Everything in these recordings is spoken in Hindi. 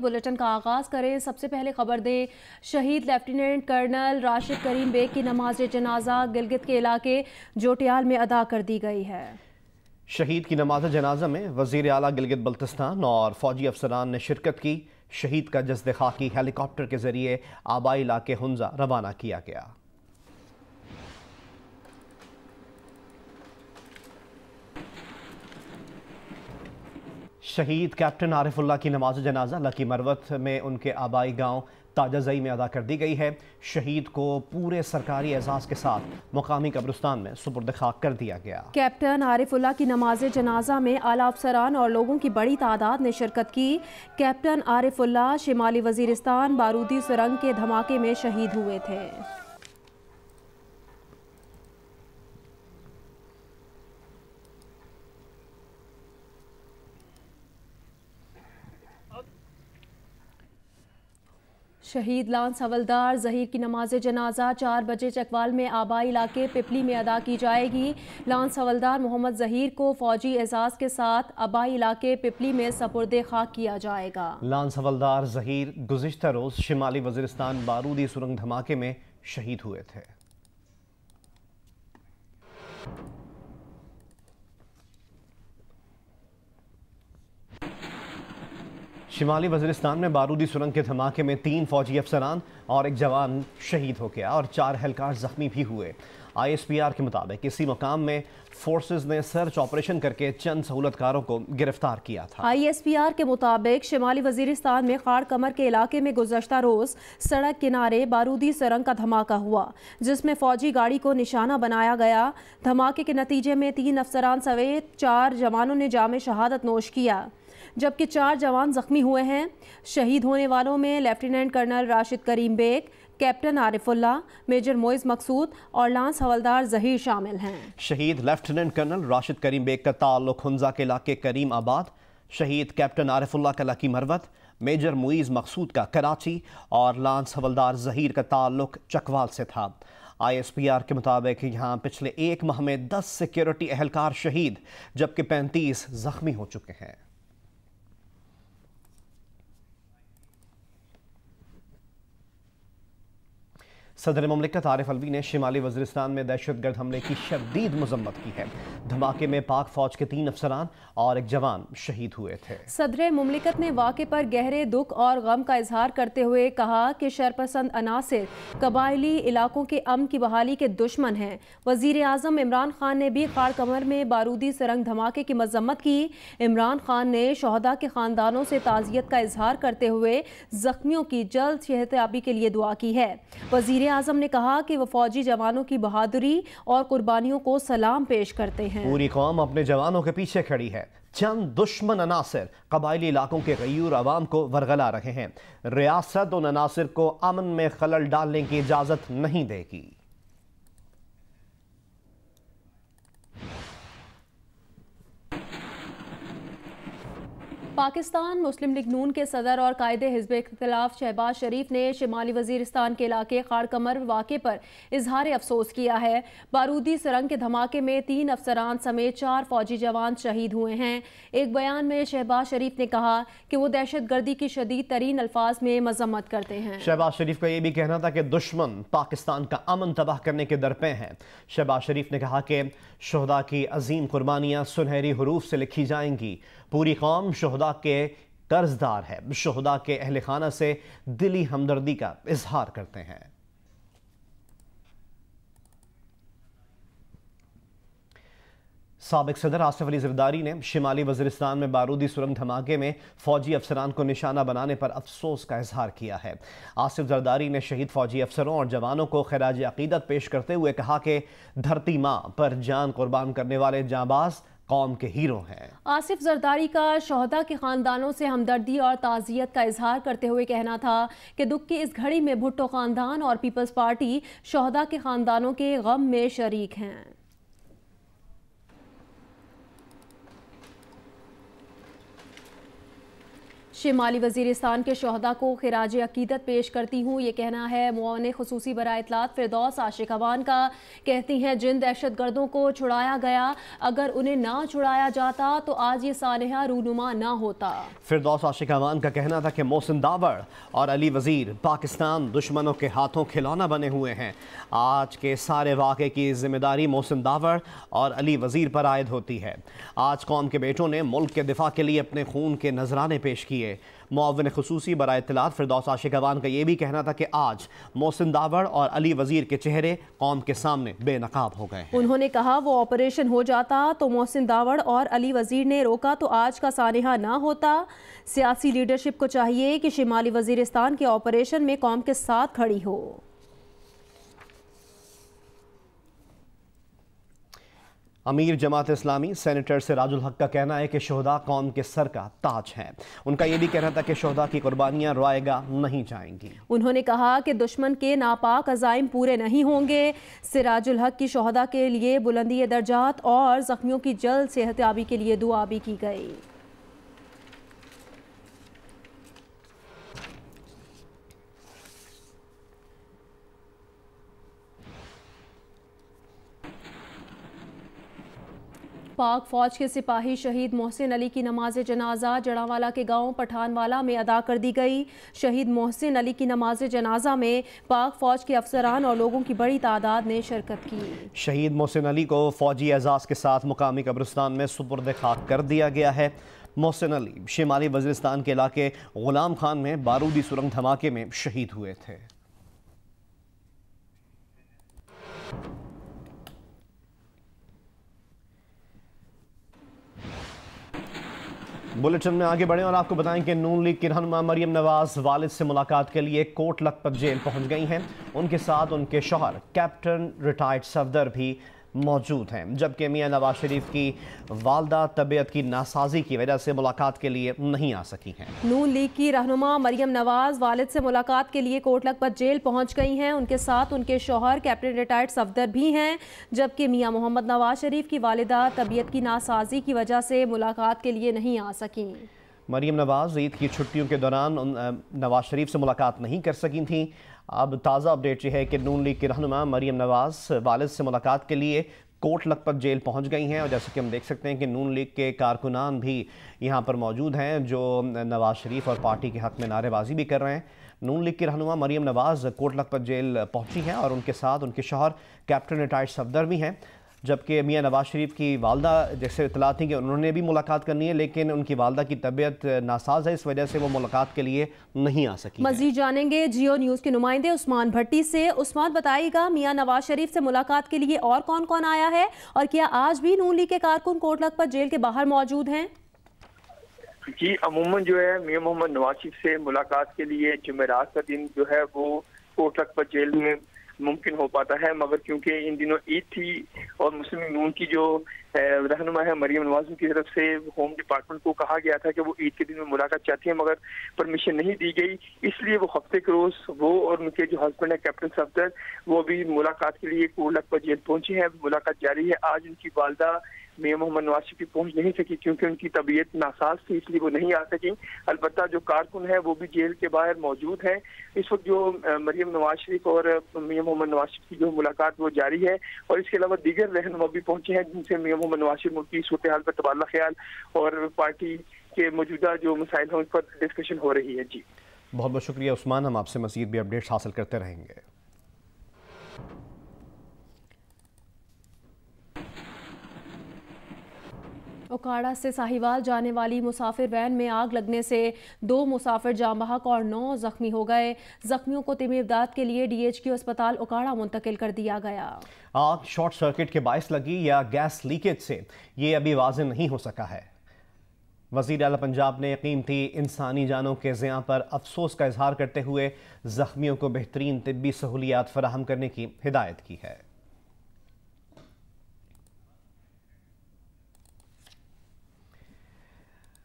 बुलेटिन का आगाज करें। सबसे पहले खबर दें, शहीद लेफ्टिनेंट कर्नल राशिद करीम बेग की नमाज जनाजा गिलगित के इलाके जोटियाल में अदा कर दी गई है। शहीद की नमाज जनाजा में वजीर आला गिलगित बल्तिस्तान और फौजी अफसरान ने शिरकत की। शहीद का जस्द खाकी हेलीकॉप्टर के जरिए आबाई इलाके हुंजा रवाना किया गया। शहीद कैप्टन आरिफुल्लाह की नमाज जनाजा लकी मरवत में उनके आबाई गांव ताजाजई में अदा कर दी गई है। शहीद को पूरे सरकारी एजाज के साथ मुकामी कब्रिस्तान में सुपुर्द खाक कर दिया गया। कैप्टन आरिफुल्लाह की नमाज जनाजा में आला अफसरान और लोगों की बड़ी तादाद ने शिरकत की। कैप्टन आरिफुल्लाह शिमाली वजीरिस्तान बारूदी सुरंग के धमाके में शहीद हुए थे। शहीद लांस हवलदार जहीर की नमाज जनाजा 4 बजे चकवाल में आबाई इलाके पिपली में अदा की जाएगी। लांस हवलदार मोहम्मद जहीर को फौजी एजाज के साथ आबाई इलाके पिपली में सपुर्दे खाक किया जाएगा। लांस हवलदार जहीर गुज़िश्ता रोज शिमाली वजीरिस्तान बारूदी सुरंग धमाके में शहीद हुए थे। शिमाली वजीरिस्तान में बारूदी सुरंग के धमाके में 3 फौजी अफसरान और एक जवान शहीद हो गया और 4 एहलकार जख्मी भी हुए। ISPR के मुताबिक इसी मकाम में फोर्सेस ने सर्च ऑपरेशन करके चंद सहूलतकारों को गिरफ्तार किया था। ISPR के मुताबिक शिमाली वजीरिस्तान में खाड़ कमर के इलाके में गुज़श्ता रोज सड़क किनारे बारूदी सुरंग का धमाका हुआ, जिसमें फौजी गाड़ी को निशाना बनाया गया। धमाके के नतीजे में 3 अफसरान समेत 4 जवानों ने जाम शहादत नोश किया, जबकि 4 जवान जख्मी हुए हैं। शहीद होने वालों में लेफ्टिनेंट कर्नल राशिद करीम बेग, कैप्टन आरिफुल्लाह, मेजर मोइज मकसूद और लांस हवलदार जहीर शामिल हैं। शहीद लेफ्टिनेंट कर्नल राशिद करीम बेग का ताल्लुक हुंजा के इलाके करीम आबाद, शहीद कैप्टन आरिफुल्लाह का लकी मरवत, मेजर मोइज मकसूद का कराची और लांस हवलदार जहीर का ताल्लुक चकवाल से था। ISPR के मुताबिक यहाँ पिछले 1 माह में 10 सिक्योरिटी एहलकार शहीद जबकि 35 जख्मी हो चुके हैं। सदर मुमलिकत आरिफ अलवी ने शिमाली वजीरिस्तान में दहशतगर्द हमले की शदीद मजम्मत की है। धमाके में पाक फौज के 3 अफसरान और एक जवान शहीद हुए थे। सदर मुमलिकत ने वाक़े पर गहरे दुख और गम का इजहार करते हुए कहा कि शरपसंद अनासिर कबायली इलाकों के अमन की बहाली के दुश्मन हैं। वजीर आज़म इमरान खान ने भी खाड़ कमर में बारूदी सुरंग धमाके की मजम्मत की। इमरान खान ने शहदा के खानदानों से ताज़ियत का इजहार करते हुए जख्मियों की जल्द सेहतयाबी के लिए दुआ की है। वजीर आज़म ने कहा कि वो फौजी जवानों की बहादुरी और कुर्बानियों को सलाम पेश करते हैं। पूरी कौम अपने जवानों के पीछे खड़ी है। चंद दुश्मन अनासिर कबायली इलाकों के गयूर आवाम को वरगला रहे हैं। रियासत उन अनासिर को अमन में खलल डालने की इजाजत नहीं देगी। पाकिस्तान मुस्लिम लीग नून के सदर और कायदे हिज़्ब इख्तिलाफ शहबाज शरीफ ने शिमाली वजीरिस्तान के इलाके खाड़ कमर वाक़े पर इजहार अफसोस किया है। बारूदी सुरंग के धमाके में 3 अफसरान समेत 4 फौजी जवान शहीद हुए हैं। एक बयान में शहबाज शरीफ ने कहा कि वो दहशत गर्दी की शदीद तरीन अल्फाज में मजम्मत करते हैं। शहबाज शरीफ का यह भी कहना था कि दुश्मन पाकिस्तान का अमन तबाह करने के दरपे हैं। शहबाज शरीफ ने कहा कि शहदा की अजीम कुर्बानियां सुनहरी हरूफ से लिखी जाएंगी। पूरी कौम शहदा के कर्जदार है। शहदा के अहले खाना से दिली हमदर्दी का इजहार करते हैं। साबिक सदर आसिफ अली जरदारी ने शिमाली वजीरिस्तान में बारूदी सुरंग धमाके में फौजी अफसरान को निशाना बनाने पर अफसोस का इजहार किया है। आसिफ जरदारी ने शहीद फौजी अफसरों और जवानों को खराज अकीदत पेश करते हुए कहा कि धरती माँ पर जान कुर्बान करने वाले जांबाज कौम के हीरो हैं। आसिफ जरदारी का शहदा के खानदानों से हमदर्दी और ताज़ियत का इजहार करते हुए कहना था कि दुख की इस घड़ी में भुट्टो खानदान और पीपल्स पार्टी शहदा के खानदानों के गम में शरीक हैं। शिमाली वजीरिस्तान के शहदा को खिराज अकीदत पेश करती हूँ, ये कहना है मुआवन खुसूसी बराए इत्तलात फिरदौस आशिक अवान का। कहती हैं जिन दहशत गर्दों को छुड़ाया गया, अगर उन्हें ना छुड़ाया जाता तो आज ये सानहा रूनुमा ना होता। फिरदौस आशिक अवान का कहना था कि मोहसिन दावड़ और अली वजीर पाकिस्तान दुश्मनों के हाथों खिलौना बने हुए हैं। आज के सारे वाक़े की जिम्मेदारी मोहसिन दावड़ और अली वजीर पर आयद होती है। आज कौम के बेटों ने मुल्क के दिफा के लिए अपने खून के नजराने पेश किए। मुआविन खुसूसी बराए इत्तलात फिरदौस आशिक अवान का यह भी कहना था कि आज मोहसिन दावड़ और अली वजीर के चेहरे कौम के सामने बेनकाब हो गए हैं। उन्होंने कहा वो ऑपरेशन हो जाता तो मोहसिन दावड़ और अली वजीर ने रोका तो आज का सानहा ना होता। सियासी लीडरशिप को चाहिए कि शिमाली वजीरिस्तान के ऑपरेशन में कौम के साथ खड़ी हो। अमीर जमात इस्लामी सेनेटर सिराजुल हक का कहना है कि शोहदा कौम के सर का ताज है। उनका यह भी कहना था कि शोहदा की कुर्बानियां रोएगा नहीं जाएंगी। उन्होंने कहा कि दुश्मन के नापाक अज़ाइम पूरे नहीं होंगे। सिराजुल हक की शोहदा के लिए बुलंदी दर्जात और जख्मियों की जल्द सेहतयाबी के लिए दुआ भी की गई। पाक फौज के सिपाही शहीद मोहसिन अली की नमाज जनाजा जड़ावाला के गांव पठानवाला में अदा कर दी गई। शहीद मोहसिन अली की नमाज जनाजा में पाक फौज के अफसरान और लोगों की बड़ी तादाद ने शिरकत की। शहीद मोहसिन अली को फौजी एजाज के साथ मुकामी कब्रिस्तान में सुपुर्द खाक कर दिया गया है। मोहसिन अली शिमाली वजीरिस्तान के इलाके गुलाम खान में बारूदी सुरंग धमाके में शहीद हुए थे। बुलेटिन में आगे बढ़े और आपको बताएं कि नून लीग की रहनुमा मरियम नवाज वालिद से मुलाकात के लिए कोट लखपत जेल पहुंच गई हैं। उनके साथ उनके शौहर कैप्टन रिटायर्ड सफदर भी मौजूद हैं, जबकि मियां नवाज शरीफ की वालदा तबीयत की नासाजी की वजह से मुलाकात के लिए नहीं आ सकी हैं। नून लीग की रहनुमा मरियम नवाज वालिद से मुलाकात के लिए कोट लखपत जेल पहुंच गई हैं। उनके साथ उनके शौहर कैप्टन रिटायर्ड सफदर भी हैं, जबकि मियां मोहम्मद नवाज शरीफ की वालिदा तबीयत की नासाजी की वजह से मुलाकात के लिए नहीं आ सकी। मरियम नवाज ईद की छुट्टियों के दौरान नवाज शरीफ से मुलाकात नहीं कर सकी थी। अब ताज़ा अपडेट यह है कि नून लीग की रहनुमा मरियम नवाज वालिद से मुलाकात के लिए कोट लखपत जेल पहुंच गई हैं। और जैसे कि हम देख सकते हैं कि नून लीग के कारकुनान भी यहां पर मौजूद हैं, जो नवाज शरीफ और पार्टी के हक़ में नारेबाजी भी कर रहे हैं। नून लीग की रहनुमा मरियम नवाज कोट लखपत जेल पहुंची हैं और उनके साथ उनके शौहर कैप्टन रिटायर्ड सफदर भी हैं, जबकि मियां नवाज शरीफ की वालदा जैसे इतला थी कि उन्होंने भी मुलाकात करनी है, लेकिन उनकी वालदा की तबीयत नासाज है, इस वजह से वो मुलाकात के लिए नहीं आ सकी। मजीद जानेंगे जियो न्यूज़ के नुमाइंदे उस्मान भट्टी से। उस्मान, बताइएगा मियां नवाज शरीफ से मुलाकात के लिए और कौन कौन आया है और क्या आज भी नून लीग के कारकुन कोट लखपत जेल के बाहर मौजूद हैं? जी, अमूमन जो है मियां मोहम्मद नवाज शरीफ से मुलाकात के लिए जुमेरात का दिन जो है वो कोट लखपत जेल में मुमकिन हो पाता है, मगर क्योंकि इन दिनों ईद थी और मुस्लिम लीग नून की जो रहनुमा है मरियम नवाज की तरफ से होम डिपार्टमेंट को कहा गया था कि वो ईद के दिन में मुलाकात चाहती है, मगर परमिशन नहीं दी गई। इसलिए वो हफ्ते के रोज वो और उनके जो हस्बैंड है कैप्टन सफदर वो भी मुलाकात के लिए कोट लखपत जेल पहुंचे हैं। मुलाकात जारी है। आज उनकी वालदा मियां मोहम्मद नवाज शरीफ पहुंच नहीं सकी क्योंकि उनकी तबीयत नासाज थी, इसलिए वो नहीं आ सकी। अलबत्ता जो कारकुन है वो भी जेल के बाहर मौजूद है। इस वक्त जो मरियम नवाज शरीफ और मियां मोहम्मद नवाज शरीफ की जो मुलाकात वो जारी है और इसके अलावा दीगर रहनुमा भी पहुंचे हैं, जिनसे मियां मोहम्मद नवाज शरीफ मुल्क की सूरत हाल पर तबादला ख्याल और पार्टी के मौजूदा जो मसाइल हैं उस पर डिस्कशन हो रही है। जी बहुत बहुत शुक्रिया उस्मान, हम आपसे मज़ीद भी अपडेट्स हासिल करते रहेंगे। ओकाड़ा से साहिवाल जाने वाली मुसाफिर वैन में आग लगने से 2 मुसाफिर जाँ बहक और 9 जख्मी हो गए। जख्मियों को तिमी इमदाद के लिए DHQ अस्पताल ओकाड़ा मुंतकिल कर दिया गया। आग शॉर्ट सर्किट के बायस लगी या गैस लीकेज से, ये अभी वाज़ेह नहीं हो सका है। वज़ीर आला पंजाब ने कीमती इंसानी जानों के ज़िया पर अफसोस का इजहार करते हुए जख्मियों को बेहतरीन तिब्बी सहूलियात फराहम करने की हिदायत की है।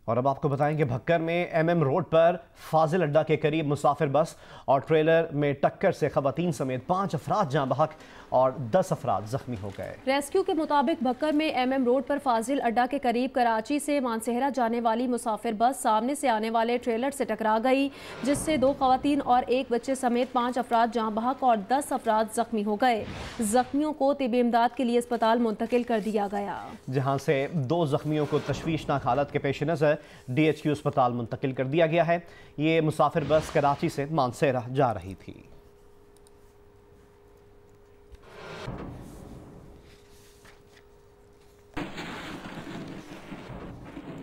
और अब आपको बताएंगे भक्कर में MM रोड पर फाजिल अड्डा के करीब मुसाफिर बस और ट्रेलर में टक्कर से खवातीन समेत 5 अफराद जाँ बहक और 10 अफराद जख्मी हो गए। रेस्क्यू के मुताबिक भक्कर में MM रोड पर फाजिल अड्डा के करीब कराची से मानसेहरा जाने वाली मुसाफिर बस सामने से आने वाले ट्रेलर से टकरा गई, जिससे 2 खवातीन और 1 बच्चे समेत 5 अफराद जाँ बहक और 10 अफराद जख्मी हो गए। जख्मियों को तिब्बी इमदाद के लिए अस्पताल मुंतकिल कर दिया गया, जहाँ से 2 जख्मियों को तशवीशनाक हालत के पेश नज़र DHQ अस्पताल मुंतकिल कर दिया गया है। ये मुसाफिर बस कराची से मानसेरा जा रही थी।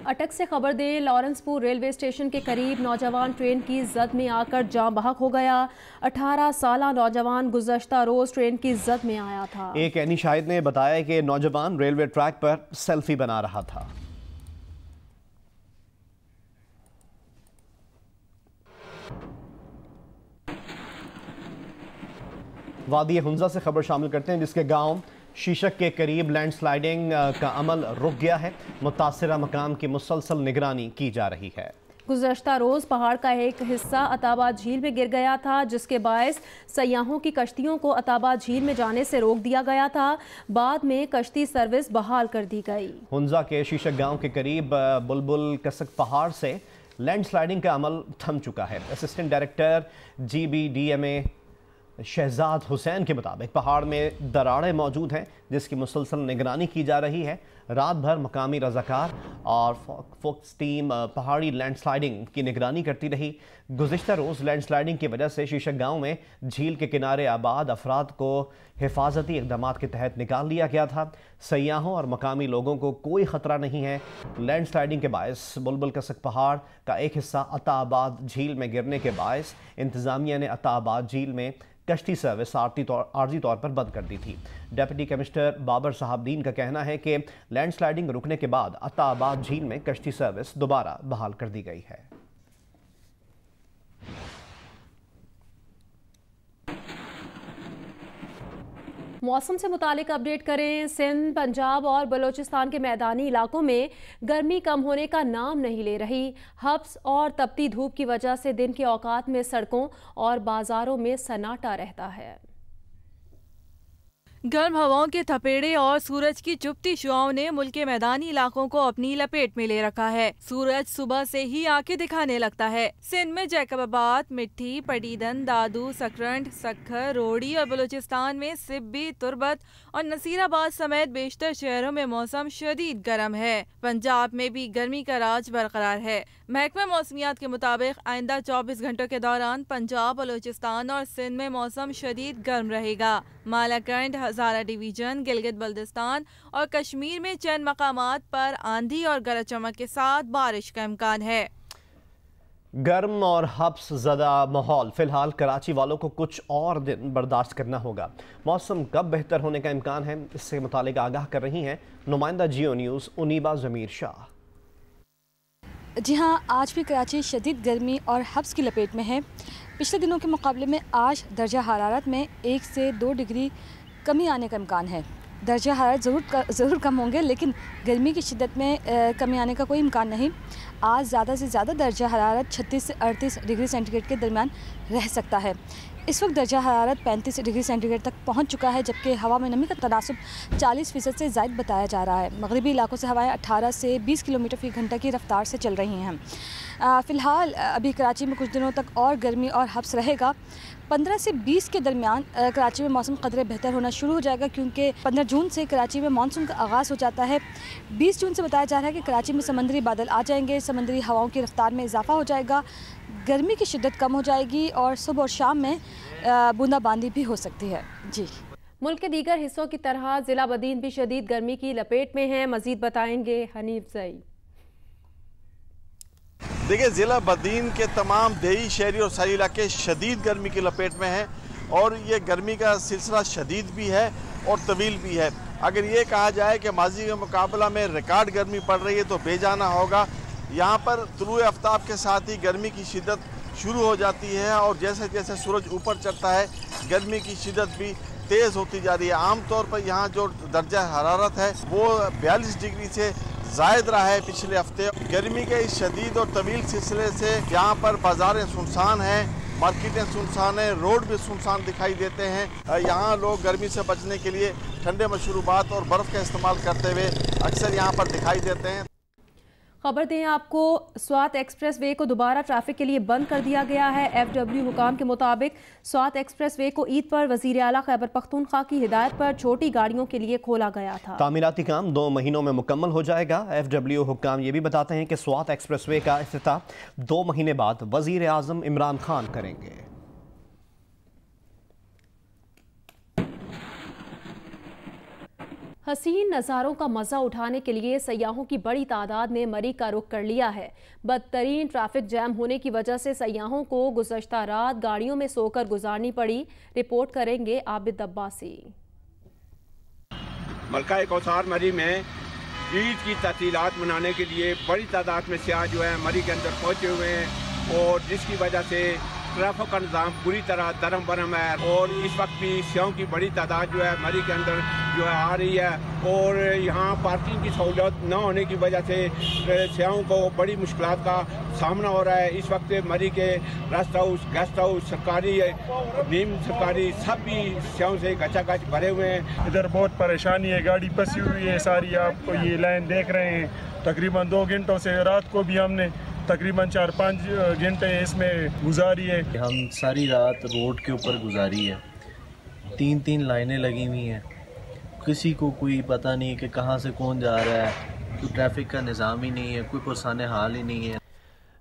अटक से खबर दें, लॉरेंसपुर रेलवे स्टेशन के करीब नौजवान ट्रेन की जद में आकर जाँ बहक हो गया। 18 साला नौजवान गुज़श्ता रोज ट्रेन की जद में आया था। एक एनी शाहिद ने बताया कि नौजवान रेलवे ट्रैक पर सेल्फी बना रहा था। वादी हुंजा से खबर शामिल करते हैं, जिसके गांव शीशक के करीब लैंडस्लाइडिंग का अमल रुक गया है। मुतासिरा मकाम की मुसलसल निगरानी की जा रही है। गुज़श्ता रोज़ पहाड़ का एक हिस्सा अताबाद झील में गिर गया था, जिसके बायस सयाहों की कश्तियों को अताबाद झील में जाने से रोक दिया गया था। बाद में कश्ती सर्विस बहाल कर दी गई। हुंजा के शीशक गांव के करीब बुलबुल कसक पहाड़ से लैंडस्लाइडिंग का अमल थम चुका है। Assistant director GBDMA Shahzad Hussain के मुताबिक पहाड़ में दरारें मौजूद हैं, जिसकी मुसलसल निगरानी की जा रही है। रात भर मकामी रज़ाकार और फोक्स टीम पहाड़ी लैंडस्लाइडिंग की निगरानी करती रही। गुज़िश्ता रोज़ लैंडस्लाइडिंग की वजह से शीशक गांव में झील के किनारे आबाद अफराद को हिफाजती इक़दाम के तहत निकाल लिया गया था। सयाहों और मकामी लोगों को कोई ख़तरा नहीं है। लैंडस्लाइडिंग के बायस बुलबुल कसक पहाड़ का एक हिस्सा अताबाद झील में गिरने के बायस इंतज़ामिया ने अताबाद झील में कश्ती सर्विस आर्जी तौर पर बंद कर दी थी। डिप्टी कमिश्नर बाबर साहबदीन का कहना है कि लैंडस्लाइडिंग रुकने के बाद अताबाद झील में कश्ती सर्विस दोबारा बहाल कर दी गई है। मौसम से मुतालिक अपडेट करें। सिंध, पंजाब और बलूचिस्तान के मैदानी इलाकों में गर्मी कम होने का नाम नहीं ले रही। हब्स और तपती धूप की वजह से दिन के औकात में सड़कों और बाजारों में सन्नाटा रहता है। गर्म हवाओं के थपेड़े और सूरज की चुभती शुआओं ने मुल्क के मैदानी इलाकों को अपनी लपेट में ले रखा है। सूरज सुबह से ही आंखें दिखाने लगता है। सिंध में जैकबाबाद, मिट्टी, पटीदन, दादू, सकरंड, सखर, रोड़ी और बलूचिस्तान में सिब्बी, तुरबत और नसीराबाद समेत बेशतर शहरों में मौसम शदीद गर्म है। पंजाब में भी गर्मी का राज बरकरार है। महकमा मौसमियात के मुताबिक आइंदा 24 घंटों के दौरान पंजाब, बलूचिस्तान और सिंध में मौसम शदीद गर्म रहेगा। मालाकंड, हजारा डिवीजन, गिलगित बल्दिस्तान और कश्मीर में चंद मकामात पर आंधी और गरज चमक के साथ बारिश का इम्कान है। गर्म और हब्स ज़दा माहौल फिलहाल कराची वालों को कुछ और दिन बर्दाश्त करना होगा। मौसम कब बेहतर होने का इम्कान है, इससे मुतालिक आगाह कर रही हैं नुमाइंदा जियो न्यूज़ उनीबा ज़मीर शाह। जी हाँ, आज भी कराची शदीद गर्मी और हब्स की लपेट में है। पिछले दिनों के मुकाबले में आज दर्जा हरारत में 1 से 2 डिग्री कमी आने का इम्कान है। दर्जा हरारत ज़रूर कम होंगे, लेकिन गर्मी की शिद्दत में कमी आने का कोई इम्कान नहीं। आज ज़्यादा से ज़्यादा दर्जा हरारत 36 से 38 डिग्री सेंटीग्रेड के दरमियान रह सकता है। इस वक्त दर्जा हरारत 35 डिग्री सेंटीग्रेड तक पहुंच चुका है, जबकि हवा में नमी का तनासुब 40% से ज़ायद बताया जा रहा है। मगरबी इलाकों से हवाएं 18 से 20 किलोमीटर फी घंटा की रफ्तार से चल रही हैं। फ़िलहाल अभी कराची में कुछ दिनों तक और गर्मी और हब्स रहेगा। 15 से 20 के दरमियान कराची में मौसम कदरे बेहतर होना शुरू हो जाएगा, क्योंकि 15 जून से कराची में मानसून का आगाज़ हो जाता है। 20 जून से बताया जा रहा है कि कराची में समंदरी बादल आ जाएंगे, समंदरी हवाओं की रफ्तार में इजाफा हो जाएगा, गर्मी की शिद्दत कम हो जाएगी और सुबह और शाम में बूंदाबांदी भी हो सकती है। जी, मुल्क के दीगर हिस्सों की तरह ज़िला बदीन भी शदीद गर्मी की लपेट में है। मज़ीद बताएंगे हनीफ ज़ई। देखिए, ज़िला बदीन के तमाम देही, शहरी और शहरी इलाके शदीद गर्मी की लपेट में हैं और ये गर्मी का सिलसिला शदीद भी है और तवील भी है। अगर ये कहा जाए कि माजी के मुकाबला में रिकॉर्ड गर्मी पड़ रही है तो बेजाना होगा। यहाँ पर तुलुए आफ्ताब के साथ ही गर्मी की शिद्दत शुरू हो जाती है और जैसे जैसे सूरज ऊपर चढ़ता है गर्मी की शिद्दत भी तेज़ होती जा रही है। आमतौर पर यहाँ जो दर्जा हरारत है वो 42 डिग्री से जायद रहा है पिछले हफ्ते। गर्मी के इस शदीद और तवील सिलसिले से यहाँ पर बाजारें सुनसान हैं, मार्केटें सुनसान हैं, रोड भी सुनसान दिखाई देते हैं। यहाँ लोग गर्मी से बचने के लिए ठंडे मशरूबात और बर्फ़ का इस्तेमाल करते हुए अक्सर यहाँ पर दिखाई देते हैं। खबर दें आपको, स्वात एक्सप्रेस वे को दोबारा ट्रैफिक के लिए बंद कर दिया गया है। FW हुकाम के मुताबिक स्वात एक्सप्रेस वे को ईद पर वज़ीर आला खैबर पख्तूनख्वा की हिदायत पर छोटी गाड़ियों के लिए खोला गया था। तामीराती काम 2 महीनों में मुकम्मल हो जाएगा। FW हुकाम ये भी बताते हैं कि स्वात एक्सप्रेस वे का इफ्तिताह 2 महीने बाद वज़ीर आज़म इमरान खान करेंगे। हसीन नज़ारों का मज़ा उठाने के लिए सयाहों की बड़ी तादाद ने मरी का रुख कर लिया है। बदतरीन ट्रैफिक जैम होने की वजह से सयाहों को गुज़श्ता रात गाड़ियों में सोकर गुजारनी पड़ी। रिपोर्ट करेंगे आबिद अब्बासी। मलका कौसार मरी में ईद की तातीलात मनाने के लिए बड़ी तादाद में सयाह जो है मरी के अंदर पहुंचे हुए हैं और जिसकी वजह से ट्रैफिक का निज़ाम पूरी तरह दरम बरम है और इस वक्त भी सयाहों की बड़ी तादाद जो है मरी के अंदर जो है आ रही है और यहाँ पार्किंग की सहूलत न होने की वजह से सयाहों को बड़ी मुश्किलात का सामना हो रहा है। इस वक्त मरी के रेस्ट हाउस, गेस्ट हाउस, सरकारी, नीम सरकारी सब भी सयाहों से गचागच भरे हुए हैं। इधर बहुत परेशानी है, गाड़ी फंसी हुई है सारी। आपको ये लाइन देख रहे हैं, तकरीबन 2 घंटों से, रात को भी हमने तकरीबन 4-5 घंटे इसमें गुजारी है। हम सारी रात रोड के ऊपर गुजारी है, 3-3 लाइनें लगी हुई हैं, किसी को कोई पता नहीं कि कहाँ से कौन जा रहा है, कोई ट्रैफिक का निज़ाम ही नहीं है, कोई पुरसाने हाल ही नहीं है।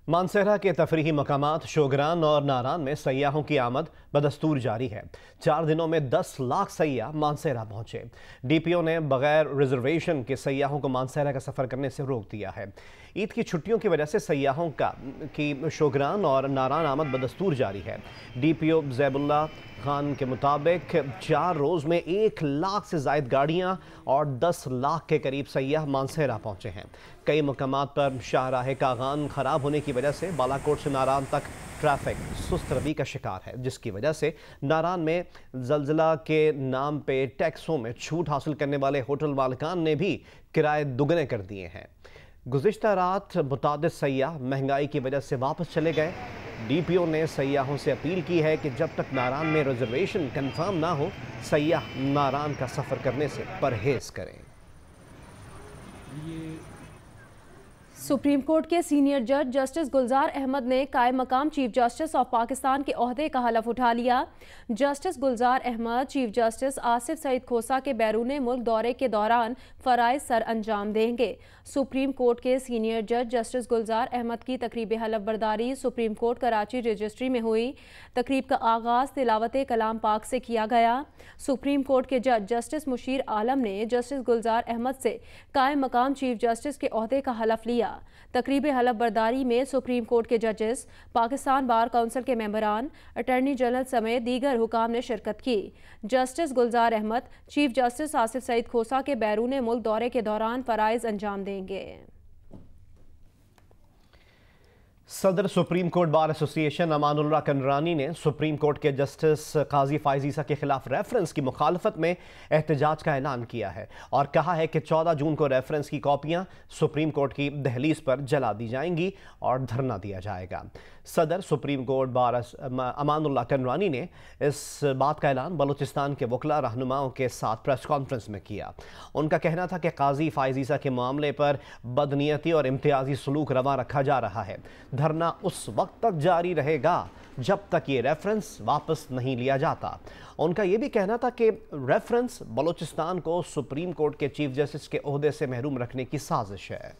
मानसहरा के तफरीही मकामात शोगरान और नारान में सयाहों की आमद बदस्तूर जारी है। 4 दिनों में 10 लाख सयाह मानसहरा पहुंचे। DPO ने बगैर रिजर्वेशन के सयाहों को मानसहरा का सफ़र करने से रोक दिया है। ईद की छुट्टियों की वजह से सयाहों की शोगरान और नारान आमद बदस्तूर जारी है। DPO ज़ैबुल्ला खान के मुताबिक 4 रोज़ में 1 लाख से ज़ायद गाड़ियाँ और 10 लाख के करीब सयाह मानसहरा पहुँचे हैं। कई मकामात पर शाहराह कागान ख़राब होने की वजह से बालाकोट से नारान तक ट्रैफिक सुस्त रवि का शिकार है, जिसकी वजह से नारान में ज़लज़ला के नाम पे टैक्सों में छूट हासिल करने वाले होटल मालिकान ने भी किराए दुगने कर दिए हैं। गुज़िश्ता रात मुतादिद सयाह महंगाई की वजह से वापस चले गए। DPO ने सयाहों से अपील की है कि जब तक नारान में रिजर्वेशन कंफर्म ना हो, सयाह नारान का सफ़र करने से परहेज़ करें। सुप्रीम कोर्ट के सीनियर जज जस्टिस गुलजार अहमद ने कायम मकाम चीफ जस्टिस ऑफ पाकिस्तान के ओहदे का हलफ उठा लिया। जस्टिस गुलजार अहमद चीफ जस्टिस आसिफ सईद खोसा के बैरून मुल्क दौरे के दौरान फ़राइज़ सर अंजाम देंगे। सुप्रीम कोर्ट के सीनियर जज जस्टिस गुलजार अहमद की तकरीब हलफ बर्दारी सुप्रीम कोर्ट कराची रजिस्ट्री में हुई। तकरीब का आगाज़ तिलावत कलाम पाक से किया गया। सुप्रीम कोर्ट के जज जस्टिस मुशीर आलम ने जस्टिस गुलजार अहमद से कायम मकाम चीफ जस्टिस के ओहदे का हलफ लिया। तकरीब हलफ बर्दारी में सुप्रीम कोर्ट के जजेस, पाकिस्तान बार काउंसिल के मेंबरान, अटॉर्नी जनरल समेत दीगर हुकाम ने शिरकत की। जस्टिस गुलजार अहमद चीफ जस्टिस आसिफ सईद खोसा के बैरून मुल्क दौरे के दौरान फ़राइज़ अंजाम देंगे। सदर supreme court bar association Amanullah Kanrani ने सुप्रीम कोर्ट के जस्टिस काजी फाइज ईसा के खिलाफ रेफरेंस की मुखालफत में एहतजाज का ऐलान किया है और कहा है कि 14 जून को रेफरेंस की कॉपियां सुप्रीम कोर्ट की दहलीज पर जला दी जाएंगी और धरना दिया जाएगा। सदर सुप्रीम कोर्ट बार अमानुल्लाह कनरानी ने इस बात का ऐलान बलूचिस्तान के वकला रहनुमाओं के साथ प्रेस कॉन्फ्रेंस में किया। उनका कहना था कि काजी फाइज ईसा के मामले पर बदनीयती और इम्तियाजी सलूक रवा रखा जा रहा है। धरना उस वक्त तक जारी रहेगा जब तक ये रेफरेंस वापस नहीं लिया जाता। उनका ये भी कहना था कि रेफरेंस बलूचिस्तान को सुप्रीम कोर्ट के चीफ जस्टिस के ओहदे से महरूम रखने की साजिश है।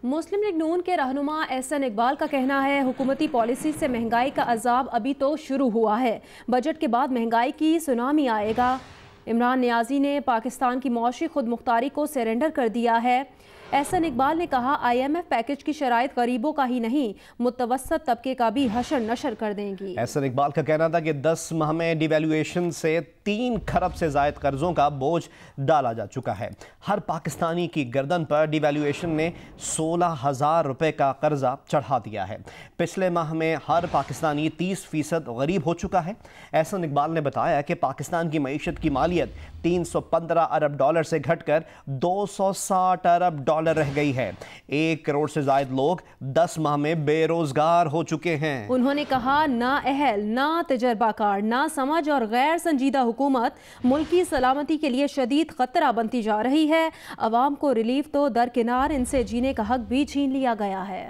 मुस्लिम लीग नून के रहनुमा एहसन इकबाल का कहना है, हुकूमती पॉलिसी से महंगाई का अजाब अभी तो शुरू हुआ है, बजट के बाद महंगाई की सुनामी आएगा। इमरान नियाजी ने पाकिस्तान की मौशी खुद मुख्तारी को सरेंडर कर दिया है। एहसन इकबाल ने कहा, IMF पैकेज की शराइत गरीबों का ही नहीं, मुतवस्सत तबके का भी हशर नशर कर देंगी। एहसन इकबाल का कहना था कि 10 माह में डिवैल्यूएशन से 3 खरब से ज़ायद कर्जों का बोझ डाला जा चुका है। हर पाकिस्तानी की गर्दन पर डिवैल्यूएशन ने 16,000 रुपए का कर्जा चढ़ा दिया है। पिछले माह में हर पाकिस्तानी 30% गरीब हो चुका है। एहसन इकबाल ने बताया कि पाकिस्तान की मईशत की मालियत 315 अरब डॉलर से घटकर 260 अरब डॉलर रह गई है। 1 करोड़ से ज़ायद लोग 10 माह में बेरोजगार हो चुके हैं। उन्होंने कहा, ना अहल, ना तजर्बाकार, ना समझ और गैर संजीदा हुकूमत मुल्क की सलामती के लिए शदीद खतरा बनती जा रही है। अवाम को रिलीफ तो दरकिनार, इनसे जीने का हक भी छीन लिया गया है।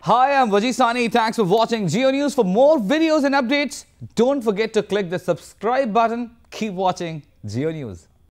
Hi, I'm Wajid Sani. Thanks for watching Geo News. For more videos and updates, don't forget to click the subscribe button. Keep watching Geo News.